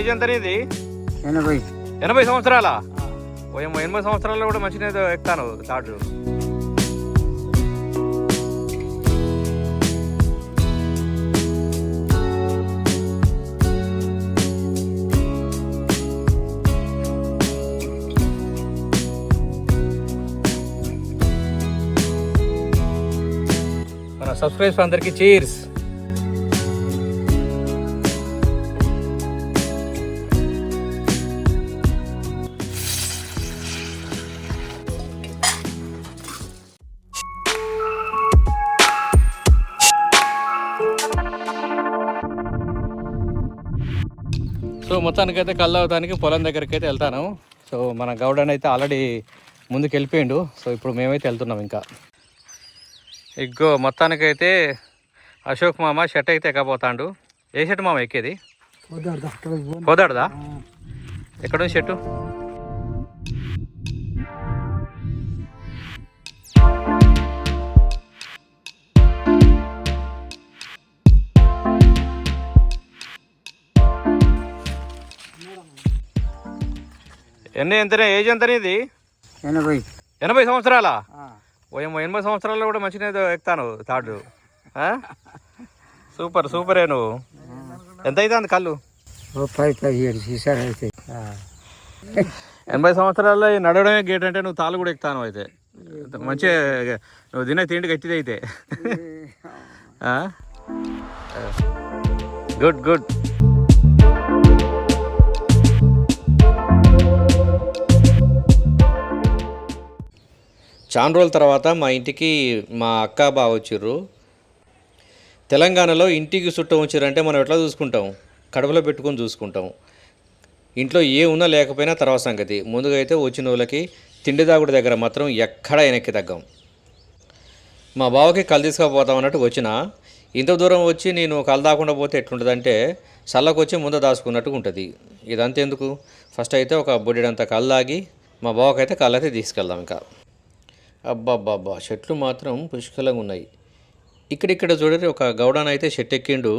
Age ఎంత ఇది? 80. 80 సంవత్సరాలా? ఓ 80 సంవత్సరాల్లో కూడా మంచిగా ఎక్కుతాను తాడు. మన సబ్స్క్రైబర్స్ అందరికీ చీర్స్. సో మొత్తానికైతే కళ్ళు అవుతానికి పొలం దగ్గరికి అయితే వెళ్తాను. సో మన గౌడన్ అయితే ఆల్రెడీ ముందుకు వెళ్ళిపోయిండు. సో ఇప్పుడు మేమైతే వెళ్తున్నాం. ఇంకా ఇగ్గో మొత్తానికైతే అశోక్ మామ షర్ట్ అయితే ఎక్కబోతాడు. ఏ షర్ట్ మామ ఎక్కేది? పోదాడుదా? ఎక్కడ షర్టు? ఎంతనే ఏజ్ ఎంతనే ఇది? 80 సంవత్సరాలా? ఓ 80 సంవత్సరాల్లో కూడా మంచిగా ఎక్కుతాను తాడు. సూపర్ సూపరే. నువ్వు ఎంత అవుతుంది కళ్ళు? 80 సంవత్సరాల్లో నడవడమే గేట్ అంటే నువ్వు తాళ్ళు కూడా ఎక్కుతాను. అయితే మంచిగా నువ్వు తినే తిండికి ఎత్తిది అయితే. Good good. చాలా రోజుల తర్వాత మా ఇంటికి మా అక్క బావ వచ్చిర్రు. తెలంగాణలో ఇంటికి చుట్టం వచ్చిర్రంటే మనం ఎట్లా చూసుకుంటాం? కడుపులో పెట్టుకొని చూసుకుంటాం. ఇంట్లో ఏ ఉన్నా లేకపోయినా తర్వాత సంగతి. ముందుగా అయితే వచ్చిన వాళ్ళకి తిండి దాగుడు దగ్గర మాత్రం ఎక్కడా వెనక్కి తగ్గం. మా బావకి కళ్ళు తీసుకుపోతాం అన్నట్టు వచ్చిన ఇంత దూరం వచ్చి నేను కళ్ళు దాకుండా పోతే ఎట్లుంటుందంటే చల్లకొచ్చి ముందు దాచుకున్నట్టుగా ఉంటుంది. ఇదంతా ఎందుకు? ఫస్ట్ అయితే ఒక బొడ్డెడంత కళ్ళు తాగి మా బావకైతే కళ్ళు అయితే తీసుకెళ్దాం. ఇంకా అబ్బాబ్బాబ్బా చెట్లు మాత్రం పుష్కలంగా ఉన్నాయి. ఇక్కడిక్కడ చూడరి ఒక గౌడాన్ అయితే చెట్టు ఎక్కిండు.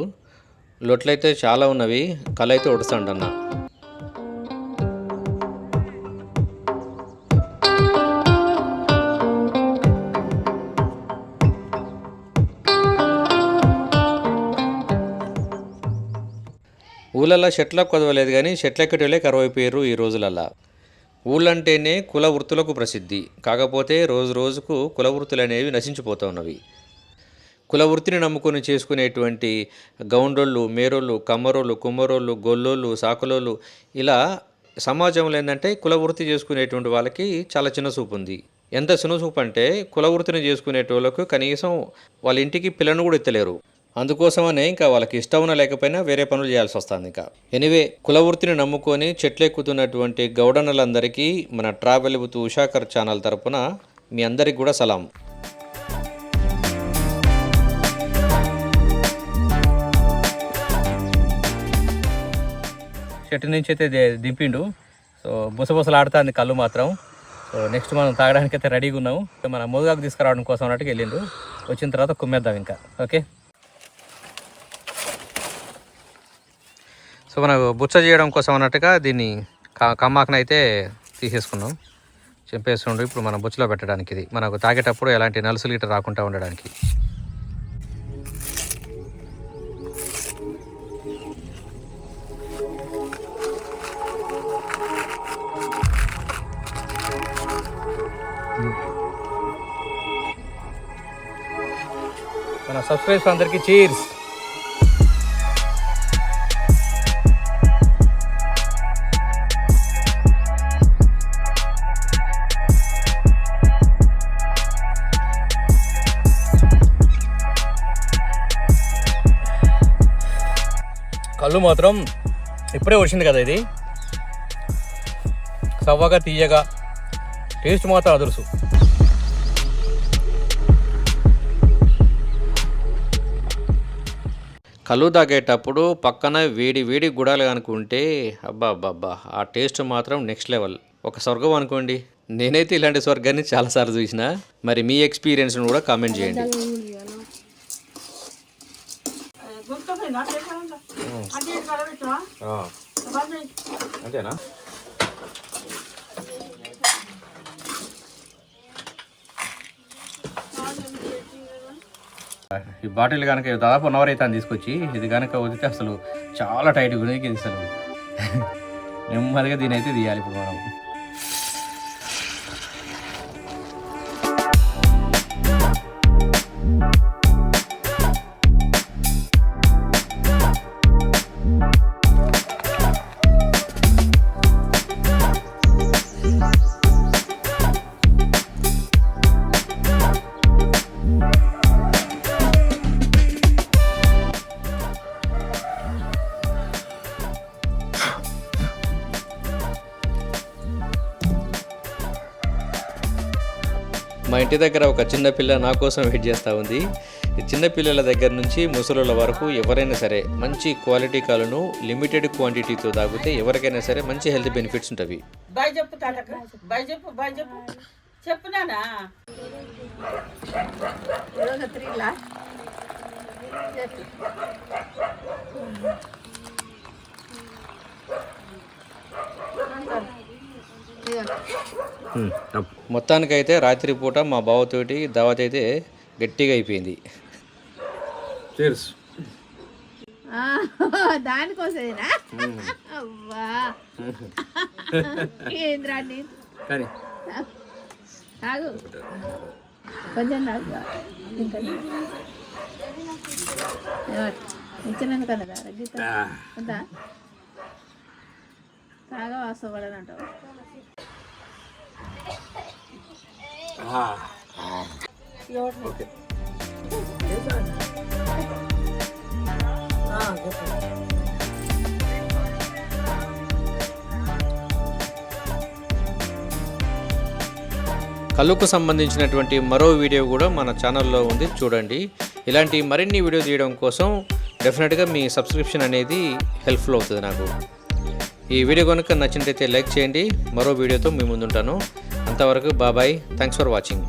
లొట్లయితే చాలా ఉన్నవి. కళ అయితే ఒడుస్తాడన్న. ఊళ్ళల్లో చెట్లకు కొదవలేదు కానీ చెట్లెక్కటోళ్ళే కరువైపోయారు ఈ రోజులల్లా. ఊళ్ళంటేనే కుల వృత్తులకు ప్రసిద్ధి. కాకపోతే రోజు రోజుకు కుల వృత్తులు అనేవి నశించిపోతూ ఉన్నవి. కుల వృత్తిని నమ్ముకొని చేసుకునేటువంటి గౌండోళ్ళు, మేరోళ్ళు, కమ్మరోళ్ళు, కుమ్మరోళ్ళు, గొల్లోళ్ళు, సాకులోళ్ళు ఇలా సమాజంలో ఏంటంటే కుల వృత్తి చేసుకునేటువంటి వాళ్ళకి చాలా చిన్న చూపు ఉంది. ఎంత చిన్న చూపు అంటే కుల వృత్తిని చేసుకునేటోళ్ళకు కనీసం వాళ్ళ ఇంటికి పిల్లను కూడా ఎత్తలేరు. అందుకోసమనే ఇంకా వాళ్ళకి ఇష్టం లేకపోయినా వేరే పనులు చేయాల్సి వస్తుంది. ఇంకా ఎనివే కుల వృత్తిని నమ్ముకొని చెట్లు ఎక్కుతున్నటువంటి గౌడన్నలందరికీ మన ట్రావెల్ విత్ ఉషాకర్ ఛానల్ తరపున మీ అందరికి కూడా సలాం. చెట్టు నుంచి అయితే దింపిండు. సో బుసబుసలు ఆడుతుంది కళ్ళు మాత్రం. సో నెక్స్ట్ మనం తాగడానికి అయితే రెడీగా ఉన్నాము. మన మొదగాకు తీసుకురావడం కోసం అన్నట్టుగా వెళ్ళిండు. వచ్చిన తర్వాత కుమ్మేద్దాం ఇంకా. ఓకే. సో మనకు బుచ్చ చేయడం కోసం అన్నట్టుగా దీన్ని కమ్మాకనైతే తీసేసుకున్నాం. చెంపేస్తుండ్రు. ఇప్పుడు మనం బుచ్చలో పెట్టడానికి ఇది మనకు తాగేటప్పుడు ఎలాంటి నలుసులు గిట్ట రాకుండా ఉండడానికి. మన సబ్స్క్రైబర్స్ అందరికీ చీర్స్. కళ్ళు మాత్రం ఇప్పుడే వచ్చింది కదా, ఇది సవ్వగా తీయగా టేస్ట్ మాత్రం అదురుసు. కళ్ళు తాగేటప్పుడు పక్కన వేడి వేడి గుడాలు అనుకుంటే అబ్బా అబ్బా ఆ టేస్ట్ మాత్రం నెక్స్ట్ లెవెల్. ఒక స్వర్గం అనుకోండి. నేనైతే ఇలాంటి స్వర్గాన్ని చాలాసార్లు చూసిన. మరి మీ ఎక్స్పీరియన్స్ను కూడా కామెంట్ చేయండి. అంతేనా? ఈ బాటిల్ కనుక దాదాపు 1 అవర్ అయితే అని తీసుకొచ్చి ఇది కనుక వదిలితే అసలు చాలా టైట్గా ఉంది. ఇది అసలు నెమ్మదిగా దీని అయితే తీయాలి ఇప్పుడు మనం. మా ఇంటి దగ్గర ఒక చిన్న పిల్ల నా కోసం వెయిట్ చేస్తూ ఉంది. ఈ చిన్న పిల్లల దగ్గర నుంచి ముసలుల వరకు ఎవరైనా సరే మంచి క్వాలిటీ కాలను లిమిటెడ్ క్వాంటిటీతో తాగితే ఎవరికైనా సరే మంచి హెల్త్ బెనిఫిట్స్ ఉంటాయి. బాయ్ చెప్పు తాతకు, బాయ్ చెప్పు, బాయ్ చెప్పు, చెప్పు నానా. మొత్తానికైతే రాత్రిపూట మా బావతోటి దావత్ అయితే గట్టిగా అయిపోయింది. దానికోసమేనా? అవ్వా ఏంద్రాండి తాగు, కొంచెం తాగు. ఇచ్చినాను కదా గీత అంతా తాగా వాస్తవడంటావు. కళ్ళుకు సంబంధించినటువంటి మరో వీడియో కూడా మన ఛానల్లో ఉంది, చూడండి. ఇలాంటి మరిన్ని వీడియో తీయడం కోసం డెఫినెట్గా మీ సబ్స్క్రిప్షన్ అనేది హెల్ప్ఫుల్ అవుతుంది నాకు. ఈ వీడియో కనుక నచ్చినట్లయితే లైక్ చేయండి. మరో వీడియోతో మీ ముందుంటాను. అంతవరకు బాబాయ్, థ్యాంక్స్ ఫర్ వాచింగ్.